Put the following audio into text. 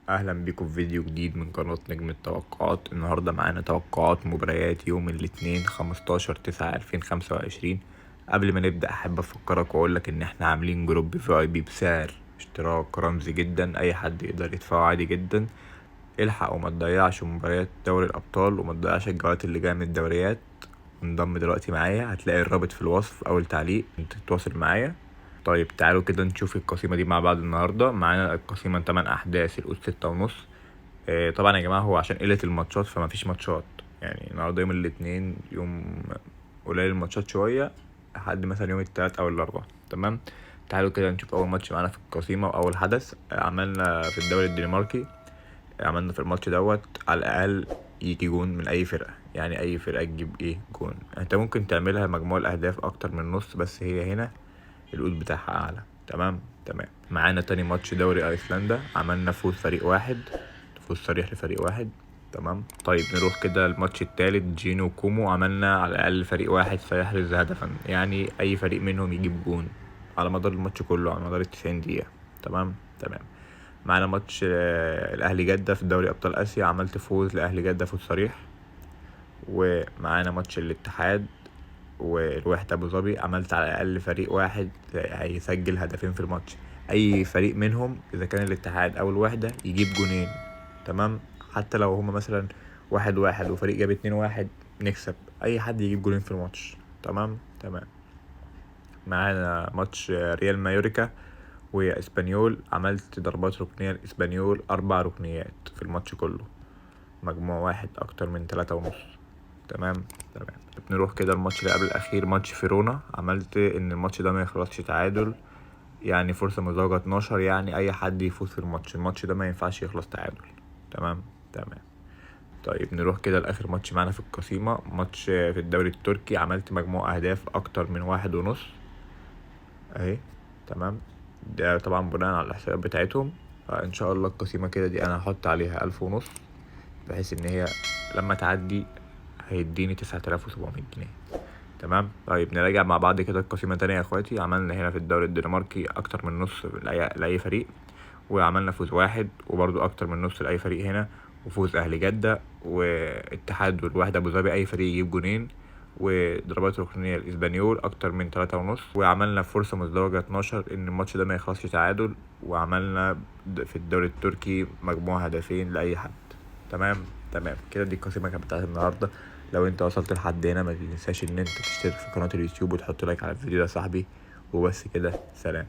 اهلا بيكم في فيديو جديد من قناة نجم التوقعات. النهاردة معانا توقعات مباريات يوم الاثنين 15/9/2025. قبل ما نبدأ احب افكرك واقولك ان احنا عاملين جروب VIP بسعر اشتراك رمزي جدا، اي حد يقدر يدفعه عادي جدا. الحق وما تضيعش مباريات دوري الابطال وما تضيعش الجولات اللي جايه من الدوريات. انضم دلوقتي معايا، هتلاقي الرابط في الوصف او التعليق انت تتواصل معايا. طيب تعالوا كده نشوف القسيمة دي مع بعض. النهاردة معانا القسيمة 8 أحداث، الأس 6:30. طبعا يا جماعة هو عشان قلة الماتشات فما فيش ماتشات، يعني النهاردة يوم الاثنين يوم قليل الماتشات شوية لحد مثلا يوم التلات أو الأربعاء. تمام. تعالوا كده نشوف أول ماتش معانا في القسيمة وأول حدث. عملنا في الدوري الدنماركي، عملنا في الماتش دوت على الأقل يجي جون من أي فرقة، يعني أي فرقة تجيب جون. انت ممكن تعملها مجموع الأهداف أكتر من نص، بس هي هنا الأود بتاعها أعلى. تمام. معانا تاني ماتش دوري أيسلندا، عملنا فوز فريق واحد، فوز صريح لفريق واحد. تمام. طيب نروح كده الماتش التالت، جينو وكومو، عملنا على الأقل فريق واحد سيحرز هدفا، يعني أي فريق منهم يجيب جون على مدار الماتش كله، على مدار 90 دقيقة. تمام. معانا ماتش الأهلي جدة في دوري أبطال آسيا، عملت فوز لأهلي جدة، فوز صريح. ومعانا ماتش الاتحاد والوحدة أبو ظبي، عملت على الأقل فريق واحد هيسجل هدفين في الماتش، أي فريق منهم إذا كان الاتحاد أو الوحدة يجيب جونين. تمام. حتى لو هما مثلا 1-1 وفريق جاب 2-1 نكسب، أي حد يجيب جولين في الماتش. تمام. معانا ماتش ريال مايوريكا وإسبانيول، عملت ضربات ركنية لإسبانيول 4 ركنيات في الماتش كله، مجموع واحد أكتر من 3.5. تمام. بنروح كده الماتش اللي قبل الاخير، ماتش فيرونا، عملت ان الماتش ده ما يخلصش تعادل، يعني فرصة مزدوجة 12، يعني اي حد يفوز في الماتش ده ما ينفعش يخلص تعادل. تمام. طيب نروح كده لاخر ماتش معانا في القسيمة، ماتش في الدوري التركي، عملت مجموع اهداف اكتر من 1.5 اهي. تمام. ده طبعا بناء على الاحصائيات بتاعتهم، فان شاء الله القسيمة كده دي انا هحط عليها 1,500، بحيث ان هي لما تعدي هيديني 9700 جنيه. تمام. طيب نراجع مع بعض كده القسيمة تانية يا اخواتي. عملنا هنا في الدوري الدنماركي اكتر من نص لأي فريق، وعملنا فوز واحد وبرضو اكتر من نص لأي فريق هنا، وفوز اهلي جدة واتحاد والوحدة ابو ظبي اي فريق يجيب جونين، وضربات ركنية الاسبانيول اكتر من 3.5، وعملنا فرصة مزدوجة 12 ان الماتش ده ما يخلصش تعادل، وعملنا في الدوري التركي مجموع هدفين لأي حد. تمام. كده دي القسيمة كانت بتاعت النهاردة. لو انت وصلت لحد هنا ما تنساش ان انت تشترك في قناة اليوتيوب وتحط لايك على الفيديو ده يا صاحبي. وبس كده، سلام.